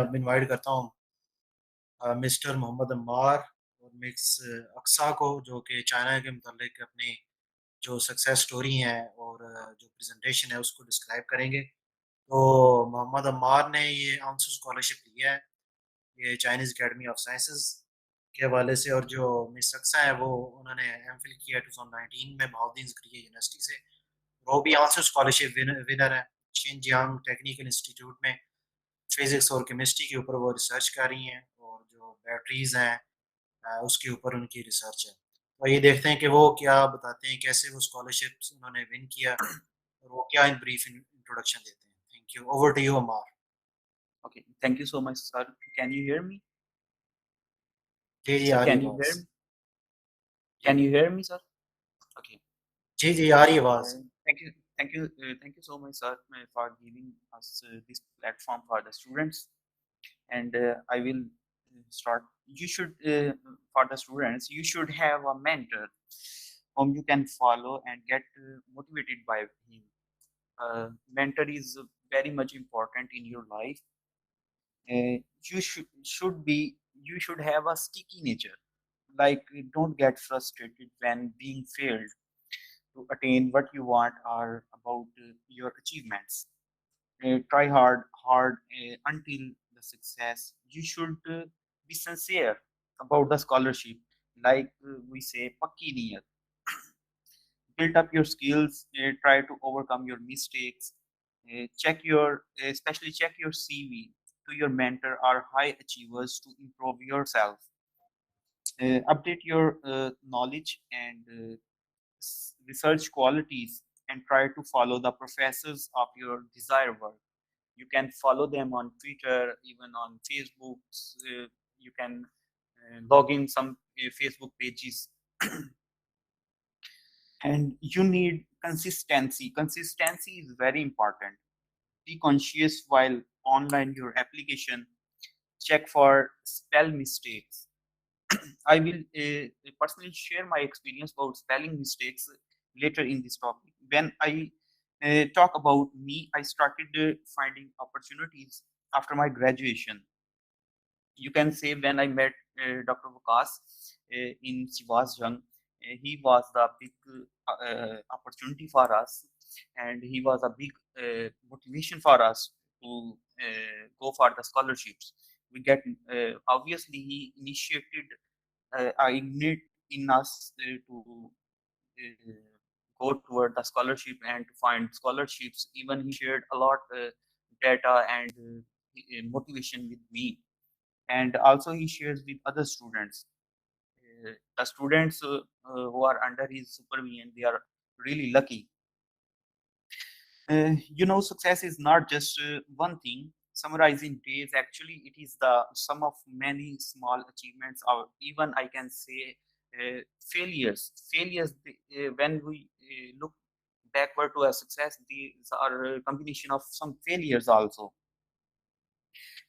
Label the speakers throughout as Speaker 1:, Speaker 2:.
Speaker 1: अब इनवाइट करता हूँ मिस्टर मोहम्मद अम्मार और मिस अक्सा को, जो कि चाइना के मुतालिक अपनी जो सक्सेस स्टोरी है और जो प्रेजेंटेशन है उसको डिस्क्राइब करेंगे। तो मोहम्मद अम्मार ने ये आंसू स्कॉलरशिप लिया है, ये चाइनीज़ एकेडमी ऑफ साइंसेज के हवाले से। और जो मिस अक्सा है वो उन्होंने एमफिल किया 2019 में बहाउद्दीन ज़करिया यूनिवर्सिटी से। वो भी आंसू स्कॉलरशिप विनर है। शिनजियांग टेक्निकल इंस्टीट्यूट में फिजिक्स और केमिस्ट्री के ऊपर वो रिसर्च कर रही हैं, और जो बैटरीज हैं उसके ऊपर उनकी रिसर्च है। तो ये देखते हैं कि वो क्या बताते हैं, कैसे वो स्कॉलरशिप उन्होंने विन किया, और वो क्या इन ब्रीफ इंट्रोडक्शन देते हैं। Thank you, over to you Amar.
Speaker 2: Okay, thank you so much, sir. Can you hear me?
Speaker 1: जी जी,
Speaker 2: Sir,
Speaker 1: आ रही
Speaker 2: can you
Speaker 1: आवाज़।
Speaker 2: hear me? Can
Speaker 1: ji
Speaker 2: you hear me, sir? Okay.
Speaker 1: जी जी, आ रही आवाज़।
Speaker 2: Thank you so much, sir, for giving us this platform for the students. And I will start. You should, for the students, you should have a mentor whom you can follow and get motivated by him. Mentor is very much important in your life. You should have a sticky nature. Like, don't get frustrated when being failed to attain what you want or about your achievements. Try hard until the success. You should be sincere about the scholarship. Like we say, pakki niyat. Build up your skills. Try to overcome your mistakes. Especially check your CV to your mentor or high achievers to improve yourself. Update your knowledge and research qualities, and try to follow the professors of your desired work. You can follow them on Twitter, even on Facebook. You can log in some Facebook pages. And you need consistency. Consistency is very important. Be conscious while online your application. Check for spell mistakes. I will personally share my experience about spelling mistakes later in this topic. When I talk about me, I started finding opportunities after my graduation. You can say when I met Dr. Vikas in Sivas Jung, he was the big opportunity for us, and he was a big motivation for us to go for the scholarships. We get obviously he initiated ignite in us to uh, go toward the scholarship and to find scholarships. Even he shared a lot data and motivation with me, and also he shares with other students. The students who are under his supervision, they are really lucky. Success is not just one thing. Summarizing days, actually, it is the sum of many small achievements, or even I can say failures. Failures, when we look backward to a success, these are a combination of some failures also.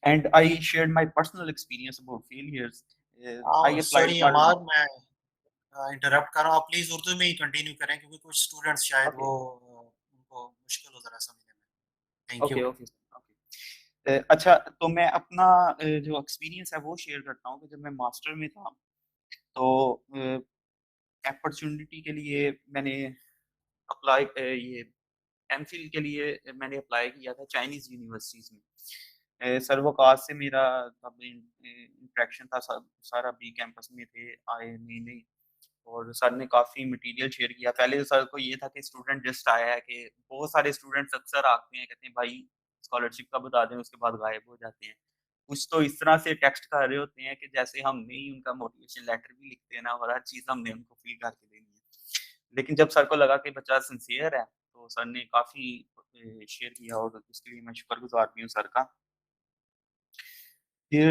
Speaker 2: And I shared my personal experience about failures. I applied
Speaker 1: sorry
Speaker 2: for.
Speaker 1: अमार, मैं interrupt कर रहा हूँ। आप please Urdu में ही continue करें, क्योंकि कुछ students शायद
Speaker 2: Okay,
Speaker 1: वो उनको मुश्किल हो ज़रा समझने में। Thank
Speaker 2: okay,
Speaker 1: you.
Speaker 2: okay, okay. अच्छा, तो मैं अपना जो एक्सपीरियंस है वो शेयर करता हूँ कि जब मैं मास्टर में था, तो अपॉर्चुनिटी के लिए मैंने अप्लाई ये एमफिल के लिए मैंने अप्लाई किया था चाइनीज़ यूनिवर्सिटीज़ में। सर वक़ास से मेरा तब इंटरेक्शन था, सारा बी कैंपस में थे, आए नए-नए, और सर ने काफ़ी मटेरियल शेयर किया। पहले तो सर को ये था कि स्टूडेंट जस्ट आया है, कि बहुत सारे स्टूडेंट्स अक्सर आते हैं, कहते हैं भाई स्कॉलरशिप का बता दें, उसके बाद गायब हो जाते हैं। कुछ तो इस तरह से टेक्स्ट कर रहे होते हैं कि जैसे हमने ही उनका मोटिवेशन लेटर भी लिख देना और हर चीज़ हमने उनको फिल करके देनी है। लेकिन जब सर को लगा कि बच्चा सिंसियर है, तो सर ने काफ़ी शेयर किया, और उसके लिए मैं शुक्रगुज़ार भी हूँ सर का। फिर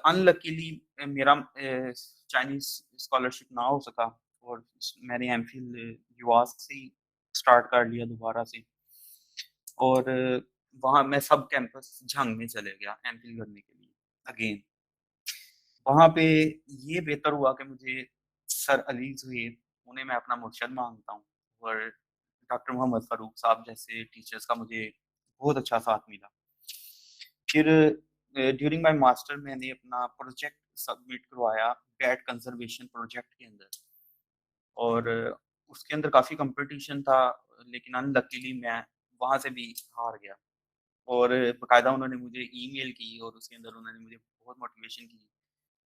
Speaker 2: अनलकीली मेरा चाइनीज़ स्कॉलरशिप ना हो सका, और मैंने एमफिल युवास से ही स्टार्ट कर लिया दोबारा से। और वहाँ मैं सब कैंपस झंग में चले गया एमफिल करने के लिए अगेन। वहाँ पे ये बेहतर हुआ कि मुझे सर अलीज़ हुए, उन्हें मैं अपना मुर्शद मानता हूँ, और डॉक्टर मोहम्मद फ़ारूक साहब जैसे टीचर्स का मुझे बहुत अच्छा साथ मिला। फिर ड्यूरिंग माय मास्टर मैंने अपना प्रोजेक्ट सबमिट करवाया बैट कंजर्वेशन प्रोजेक्ट के अंदर, और उसके अंदर काफ़ी कंपटीशन था, लेकिन अनलकीली मैं वहाँ से भी हार गया। और बाकायदा उन्होंने मुझे ईमेल की और उसके अंदर उन्होंने मुझे बहुत मोटिवेशन की।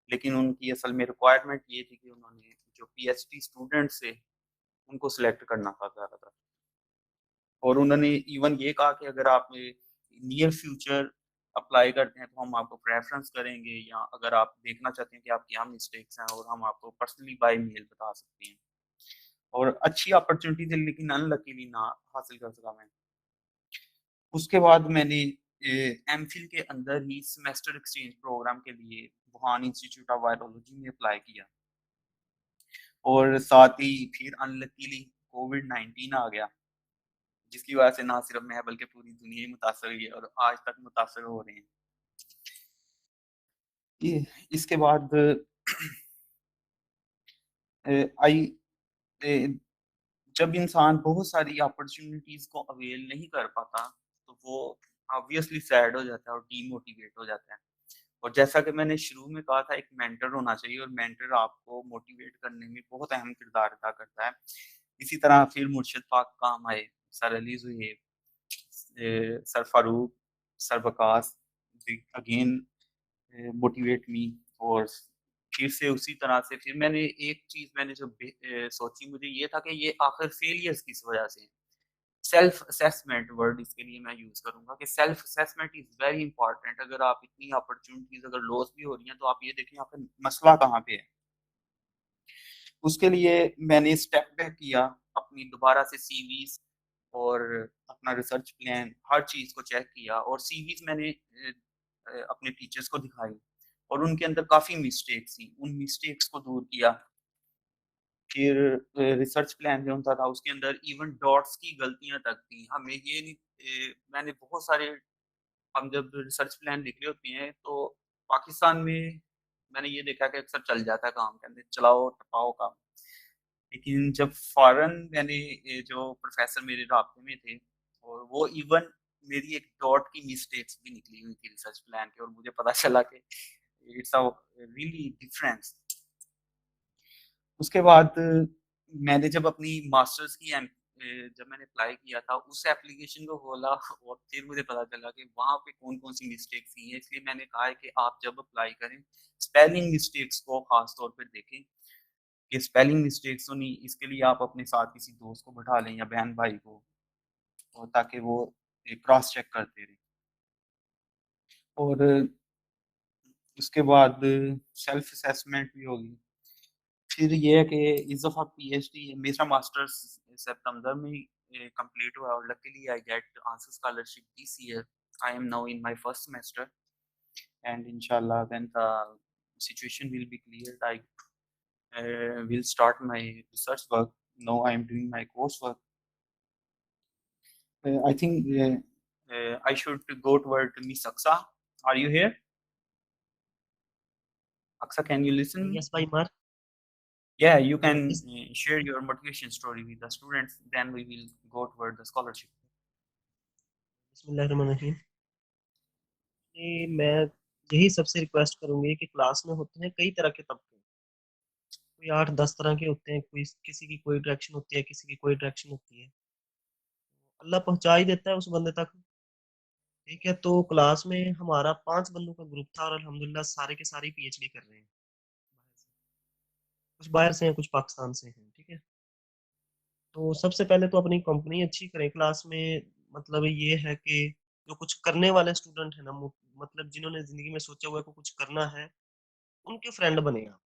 Speaker 2: लेकिन उनकी असल में रिक्वायरमेंट ये थी कि उन्होंने जो पीएचडी स्टूडेंट्स थे, उनको सिलेक्ट करना था ज़्यादातर। और उन्होंने इवन ये कहा कि अगर आप नियर फ्यूचर अप्लाई करते हैं, तो हम आपको प्रेफ़रेंस करेंगे, या अगर आप देखना चाहते हैं कि आपकी क्या मिस्टेक्स हैं, और हम आपको पर्सनली बाय मेल बता सकते हैं। और अच्छी अपॉर्च्युनिटी थी, लेकिन अनलकीली ना हासिल कर सका मैं। उसके बाद मैंने एमफिल के अंदर ही सेमेस्टर एक्सचेंज प्रोग्राम के लिए वुहान इंस्टीट्यूट ऑफ वायरोलॉजी में अप्लाई किया, और साथ ही फिर अनलकीली कोविड-19 आ गया, जिसकी वजह से ना सिर्फ मैं बल्कि पूरी दुनिया ही मुतासर हुई है और आज तक मुतासर हो रहे हैं। ये इसके बाद आई अ, जब इंसान बहुत सारी अपॉर्च्युनिटीज़ को अवेल नहीं कर पाता, तो वो ऑब्वियसली सैड हो जाता है और डीमोटिवेट हो जाता है। और जैसा कि मैंने शुरू में कहा था, एक मेंटर होना चाहिए, और मेंटर आपको मोटिवेट करने में बहुत अहम किरदार अदा करता है। इसी तरह फिर मुर्शिद पाक काम आए, sir Ali Zuhaib, sir Farooq, sir Waqas, they again motivate me. और फिर से उसी तरह से फिर मैंने एक चीज़ मैंने जो सोची, मुझे ये था कि ये आखिर फेलियर्स किस वजह से हैं। सेल्फ असेसमेंट वर्ड इसके लिए मैं यूज़ करूँगा कि self assessment is very important. अगर आप इतनी अपॉर्च्युनिटीज़ अगर लॉस भी हो रही हैं, तो आप ये देखें आखिर मसला कहाँ पे है। उसके लिए मैंने स्टेप बैक किया, अपनी दोबारा से सीवीज़ और अपना रिसर्च प्लान हर चीज़ को चेक किया, और सीवीज़ मैंने अपने टीचर्स को दिखाई, और उनके अंदर काफ़ी मिस्टेक्स थी। उन मिस्टेक्स को दूर किया। फिर रिसर्च प्लान जो होता था, उसके अंदर इवन डॉट्स की गलतियाँ तक थी। हमें ये नहीं मैंने बहुत सारे हम जब रिसर्च प्लान लिख रहे होते हैं, तो पाकिस्तान में मैंने ये देखा कि अक्सर चल जाता है काम, कहते हैं चलाओ टपाओ काम। लेकिन जब फ़ॉरेन मैंने जो प्रोफ़ेसर मेरे राब्ते में थे, और वो इवन मेरी एक डॉट की मिस्टेक्स भी निकली हुई थी रिसर्च प्लान की, और मुझे पता चला कि इट्स अ रियली डिफरेंस। उसके बाद मैंने जब अपनी मास्टर्स की जब मैंने अप्लाई किया था, उस एप्लीकेशन को खोला और फिर मुझे पता चला कि वहाँ पे कौन-कौन सी मिस्टेक्स थी हैं। इसलिए मैंने कहा है कि आप जब अप्लाई करें, स्पेलिंग मिस्टेक्स को ख़ास तौर पे देखें, कि स्पेलिंग मिस्टेक्स तो नहीं, इसके लिए आप अपने साथ किसी दोस्त को बिठा लें या बहन-भाई को, और ताकि वो क्रॉस चेक करते रहें। और उसके बाद सेल्फ असेसमेंट भी होगी। फिर ये है कि इस दफ़ा पीएचडी मेरा मास्टर्स सितंबर में कंप्लीट हुआ, और luckily I get answer scholarship this year. I am now in my first semester, and इंशाल्लाह when the situation will be cleared, I will start my research work. Now I am doing my coursework. I think I should go toward Miss Aksa. Are you here? Aksa, can you listen me?
Speaker 3: Yes, by Mark.
Speaker 2: Yeah, you can
Speaker 3: Yes,
Speaker 2: share your motivation story with the students. Then we will go toward the scholarship.
Speaker 3: बिस्मिल्लाहिर्रहमानिर्रहीम। ये मैं यही सबसे request करूंगी कि class में होते हैं कई तरह के तबके, कोई 8-10 तरह के होते हैं, कोई किसी की कोई डायरेक्शन होती है, किसी की कोई डायरेक्शन होती है। अल्लाह पहुंचा ही देता है उस बंदे तक। ठीक है, तो क्लास में हमारा 5 बंदों का ग्रुप था और अल्हम्दुलिल्लाह सारे के सारे पीएचडी कर रहे हैं। कुछ बाहर से हैं, कुछ पाकिस्तान से हैं। ठीक है, तो सबसे पहले तो अपनी कंपनी अच्छी करें क्लास में। मतलब ये है कि जो कुछ करने वाले स्टूडेंट है ना, मतलब जिन्होंने जिंदगी में सोचा हुआ है कि कुछ करना है, उनके फ्रेंड बने आप।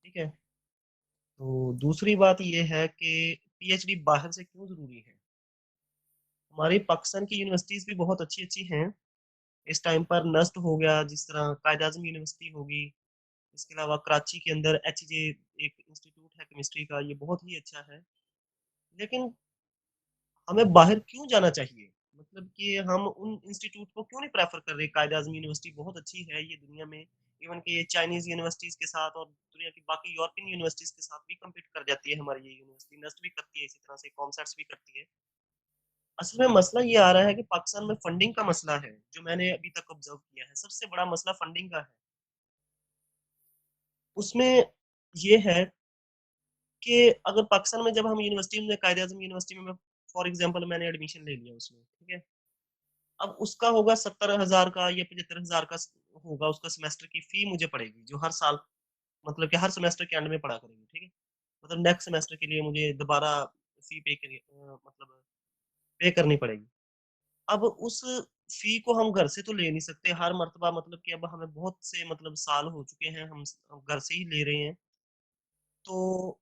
Speaker 3: ठीक है, तो दूसरी बात ये है कि पीएचडी बाहर से क्यों जरूरी है। हमारी पाकिस्तान की यूनिवर्सिटीज भी बहुत अच्छी अच्छी हैं। इस टाइम पर नस्ट हो गया, जिस तरह कायद आजम यूनिवर्सिटी होगी। इसके अलावा कराची के अंदर एचजे एक इंस्टीट्यूट है केमिस्ट्री का, ये बहुत ही अच्छा है। लेकिन हमें बाहर क्यों जाना चाहिए, मतलब कि हम उन इंस्टीट्यूट को क्यों नहीं प्रेफर कर रहे। कायद आजम यूनिवर्सिटी बहुत अच्छी है ये दुनिया में, इवन कि ये चाइनीज यूनिवर्सिटीज के साथ और दुनिया की बाकी यूरोपियन यूनिवर्सिटीज के साथ भी कम्पीट कर जाती है। हमारी ये यूनिवर्सिटी नस्ट भी करती है, इसी तरह से कॉमसर्ट्स भी करती है। असल में मसला ये आ रहा है कि पाकिस्तान में फंडिंग का मसला है, जो मैंने अभी तक ऑब्जर्व किया है। सबसे बड़ा मसला फंडिंग का है। उसमें ये है कि अगर पाकिस्तान में जब हम यूनिवर्सिटी में कायदे-आज़म यूनिवर्सिटी में फॉर एग्ज़ाम्पल मैंने एडमिशन ले लिया उसमें, ठीक है? अब उसका होगा 70,000 का या 75,000 का होगा उसका सेमेस्टर की फ़ी मुझे पड़ेगी, जो हर साल मतलब कि हर सेमेस्टर के एंड में पड़ा करेगी, ठीक है? मतलब नेक्स्ट सेमेस्टर के लिए मुझे दोबारा फ़ी मतलब पे करनी पड़ेगी। अब उस फ़ी को हम घर से तो ले नहीं सकते हर मर्तबा मतलब कि अब हमें बहुत से मतलब साल हो चुके हैं, हम घर से ही ले रहे हैं। तो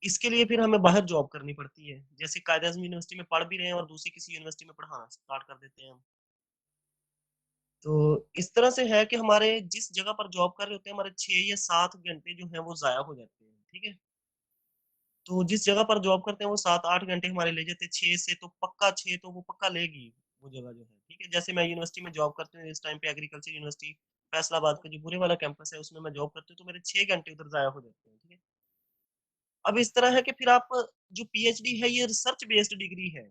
Speaker 3: इसके लिए फिर हमें बाहर जॉब करनी पड़ती है। जैसे कायदे-आज़म यूनिवर्सिटी में पढ़ भी रहे हैं और दूसरी किसी यूनिवर्सिटी में पढ़ाना स्टार्ट कर देते हैं हम। तो इस तरह से है कि हमारे जिस जगह पर जॉब कर रहे होते हैं, हमारे 6 या 7 घंटे जो हैं वो ज़ाया हो जाते हैं, ठीक है? तो जिस जगह पर जॉब करते हैं वो 7-8 घंटे हमारे ले जाते हैं, 6 से तो पक्का 6 तो वो पक्का लेगी, वो जगह जो है, ठीक है? जैसे मैं यूनिवर्सिटी में जॉब करती हूँ, इस टाइम पे एग्रीकल्चर यूनिवर्सिटी फैसलाबाद का जो बुरे वाला कैंपस है, उसमें मैं जॉब करती हूँ, तो मेरे 6 घंटे उधर ज़ाया हो जाते हैं, ठीक है? अब इस तरह है कि फिर आप जो पीएचडी है, ये रिसर्च बेस्ड डिग्री है।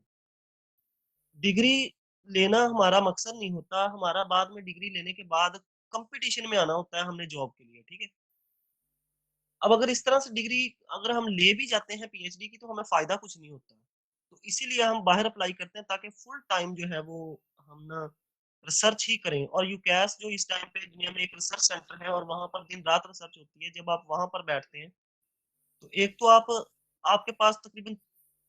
Speaker 3: डिग्री लेना हमारा मकसद नहीं होता, हमारा बाद में डिग्री लेने के बाद कॉम्पिटिशन में आना होता है हमने जॉब के लिए, ठीक है? अब अगर इस तरह से डिग्री अगर हम ले भी जाते हैं पीएचडी की तो हमें फ़ायदा कुछ नहीं होता। तो इसीलिए हम बाहर अप्लाई करते हैं ताकि फुल टाइम जो है वो हम ना रिसर्च ही करें और यूकेएस जो इस टाइम पे दुनिया में एक रिसर्च सेंटर है और वहाँ पर दिन-रात रिसर्च होती है। जब आप वहाँ पर बैठते हैं, तो एक तो आपके पास तकरीबन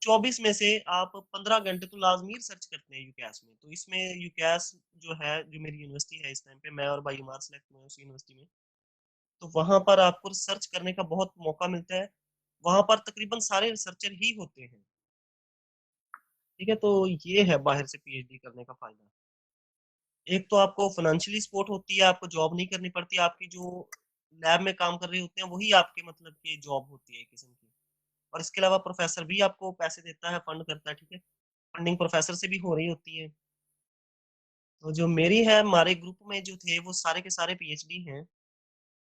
Speaker 3: 24 में से आप 15 घंटे तो लाज़मी रिसर्च करते हैं यूकेएस में। तो इसमें यूकेएस जो है, जो मेरी यूनिवर्सिटी है इस टाइम पे, मैं और भाई इमार सेलेक्ट हुए हैं उस यूनिवर्सिटी में। तो वहाँ पर आपको रिसर्च करने का बहुत मौका मिलता है। वहाँ पर तकरीबन सारे रिसर्चर ही होते हैं, ठीक है? तो ये है बाहर से पीएचडी करने का फ़ायदा। एक तो आपको फ़ाइनेंशियली सपोर्ट होती है, आपको जॉब नहीं करनी पड़ती, आपकी जो लैब में काम कर रहे होते हैं, वही आपके मतलब की जॉब होती है एक किस्म की। और इसके अलावा प्रोफ़ेसर भी आपको पैसे देता है, फंड करता है, ठीक है? फंडिंग प्रोफ़ेसर से भी हो रही होती है। तो जो मेरी है, हमारे ग्रुप में जो थे, वो सारे के सारे पीएचडी हैं।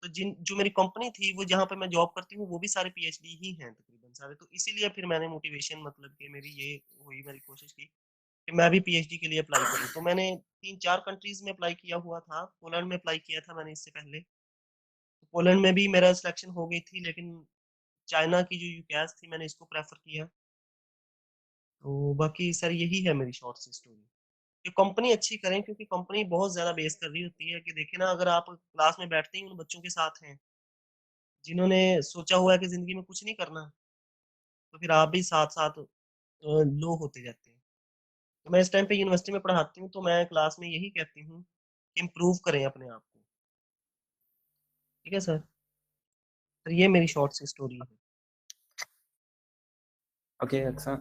Speaker 3: तो जिन जो मेरी कंपनी थी, वो जहाँ पे मैं जॉब करती हूँ, वो भी सारे पीएचडी ही हैं तकरीबन सारे। तो इसीलिए फिर मैंने मोटिवेशन मतलब कि मेरी ये हुई मेरी कोशिश की कि मैं भी पीएचडी के लिए अप्लाई करूँ। तो मैंने 3-4 कंट्रीज़ में अप्लाई किया हुआ था। पोलैंड में अप्लाई किया था मैंने इससे पहले। तो पोलैंड में भी मेरा सिलेक्शन हो गई थी, लेकिन चाइना की जो यूकेएस थी, मैंने इसको प्रेफ़र किया। तो बाकी सर यही है मेरी शॉर्ट सी स्टोरी। कि कंपनी अच्छी करें क्योंकि कंपनी बहुत ज़्यादा बेस कर रही होती है कि देखिए ना अगर आप क्लास में बैठते ही उन बच्चों के साथ हैं जिन्होंने सोचा हुआ है कि ज़िंदगी में कुछ नहीं करना, तो फिर आप भी साथ-साथ लो होते जाते हैं। तो मैं इस टाइम पे यूनिवर्सिटी में पढ़ाती हूँ, तो मैं क्लास में यही कहती हूँ कि इम्प्रूव करें अपने आप को। ठीक है सर? तो ये मेरी शॉर्ट सी स्टोरी है।
Speaker 2: ओके, अच्छा,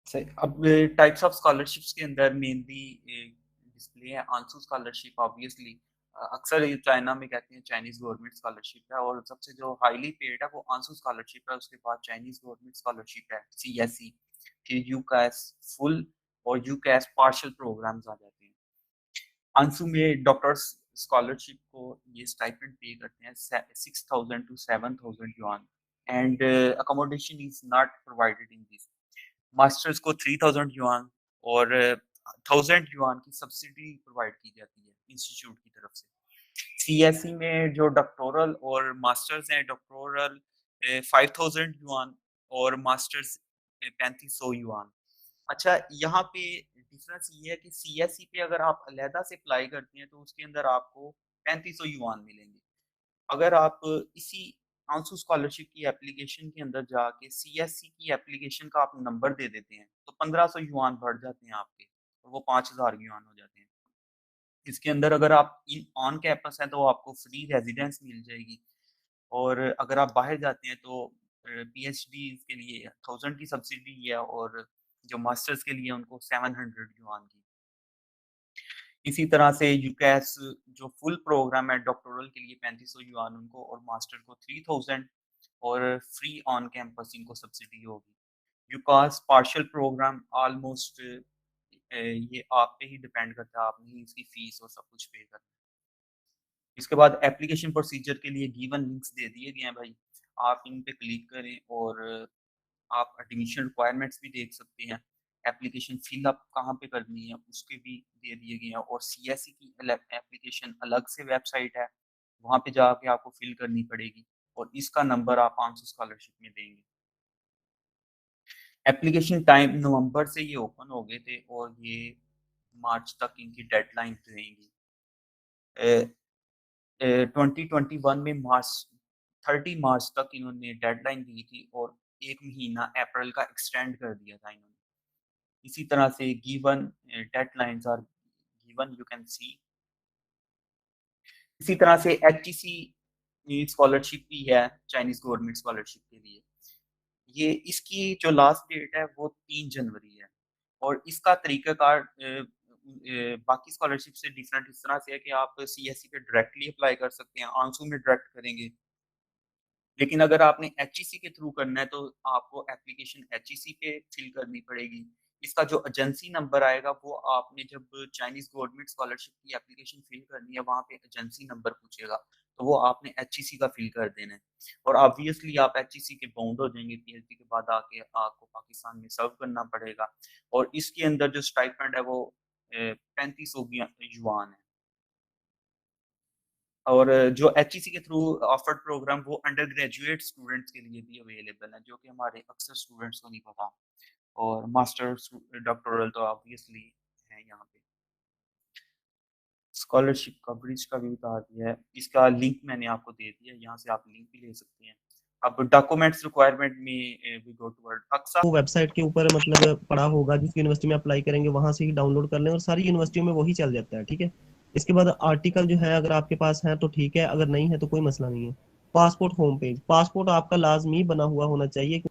Speaker 2: सही। अब टाइप्स ऑफ स्कॉलरशिप्स के अंदर मेनली डिस्प्ले है आंसू स्कॉलरशिप। ऑब्वियसली अक्सर ये चाइना में कहते हैं चाइनीज गवर्नमेंट स्कॉलरशिप है, और सबसे जो हाईली पेड है वो आंसू स्कॉलरशिप है। उसके बाद चाइनीज गवर्नमेंट स्कॉलरशिप है सीएसई, फिर यूकैस फुल और यूकैस पार्शियल प्रोग्राम्स आ जाते हैं। आंसू में डॉक्टर्स स्कॉलरशिप को ये स्टाइपेंड पे करते हैं 6,000 to 7,000 yuan, and accommodation is not provided in this. Masters को 3,000 युआन और 1,000 युआन की सब्सिडी प्रोवाइड की जाती है इंस्टीट्यूट की तरफ से। सीएसई में जो डॉक्टोरल और मास्टर्स हैं, डॉक्टोरल 5,000 युआन और मास्टर्स 3,500 युआन। अच्छा, यहाँ पे डिफरेंस ये है कि सीएसई पे अगर आप अलहदा से अप्लाई करते हैं तो उसके अंदर आपको 3,500 युआन मिलेंगे। अगर आप इसी आंसू स्कॉलरशिप की एप्लीकेशन के अंदर जाके सीएससी की एप्लीकेशन का आप नंबर दे देते हैं तो 1,500 युआन बढ़ जाते हैं आपके, और वो 5,000 युआन हो जाते हैं। इसके अंदर अगर आप इन ऑन कैंपस हैं तो आपको फ्री रेजिडेंस मिल जाएगी, और अगर आप बाहर जाते हैं तो पीएचडी के लिए 1,000 की सब्सिडी है, और जो मास्टर्स के लिए उनको 700 युआन की। इसी तरह से यूकेएस जो फुल प्रोग्राम है डॉक्टोरल के लिए 3,500 युआन उनको, और मास्टर को 3,000, और फ्री ऑन कैंपस इनको सब्सिडी होगी। यूकास पार्शियल प्रोग्राम ऑलमोस्ट ये आप पे ही डिपेंड करता है, आपने ही इसकी फीस और सब कुछ पे करना है। इसके बाद एप्लीकेशन प्रोसीजर के लिए गिवन लिंक्स दे दिए गए हैं भाई, आप इन पे क्लिक करें और आप एडमिशन रिक्वायरमेंट्स भी देख सकते हैं। एप्लीकेशन फिल अप कहाँ पे करनी है उसके भी दे दिए गए हैं, और CSE की एप्लीकेशन अलग से वेबसाइट है, वहाँ पे जाके आपको फिल करनी पड़ेगी, और इसका नंबर आप आंसू स्कॉलरशिप में देंगे। एप्लीकेशन टाइम नवंबर से ये ओपन हो गए थे और ये मार्च तक इनकी डेडलाइन रहेंगी। 2021 में मार्च 30 मार्च तक इन्होंने डेडलाइन दी थी, और 1 महीना अप्रैल का एक्सटेंड कर दिया था इन्होंने। इसी तरह से given deadlines are given, you can see. इसी तरह से HEC स्कॉलरशिप भी है चाइनीज गवर्नमेंट स्कॉलरशिप के लिए। ये इसकी जो लास्ट डेट है वो 3 जनवरी है, और इसका तरीकाकार बाकी स्कॉलरशिप से डिफरेंट इस तरह से है कि आप CSE पे डायरेक्टली अप्लाई कर सकते हैं, आंसू में डायरेक्ट करेंगे। लेकिन अगर आपने HEC के थ्रू करना है तो आपको एप्लीकेशन HEC पे फिल करनी पड़ेगी। इसका जो एजेंसी नंबर आएगा वो आपने जब चाइनीज गवर्नमेंट स्कॉलरशिप की एप्लीकेशन फिल करनी है वहाँ पे एजेंसी नंबर पूछेगा, तो वो आपने HEC का फिल कर देना है, और ऑब्वियसली आप HEC के बाउंड हो जाएंगे। PhD के बाद आके आपको पाकिस्तान में सर्व करना पड़ेगा, और इसके अंदर जो स्टाइपेंड है वो 3500 युआन है। और जो HEC के थ्रू ऑफर्ड प्रोग्राम वो अंडर ग्रेजुएट स्टूडेंट्स के लिए भी अवेलेबल है, जो कि हमारे अक्सर स्टूडेंट्स को नहीं पता, और मास्टर्स डॉक्टोरल तो ऑब्वियसली है यहाँ पे। स्कॉलरशिप कवरेज का भी बता दिया है, इसका लिंक मैंने आपको दे दिया है, यहाँ से आप लिंक भी ले सकते हैं। अब डॉक्यूमेंट्स रिक्वायरमेंट में वी गो टुवर्ड अक्सा।
Speaker 3: वो वेबसाइट के ऊपर मतलब पड़ा होगा, जिस यूनिवर्सिटी में अप्लाई करेंगे वहां से ही डाउनलोड कर लें, और सारी यूनिवर्सिटियों में वही चल जाता है, ठीक है। इसके बाद आर्टिकल जो है अगर आपके पास है तो ठीक है, अगर नहीं है तो कोई मसला नहीं है। पासपोर्ट होम पेज, पासपोर्ट आपका लाजमी बना हुआ होना चाहिए।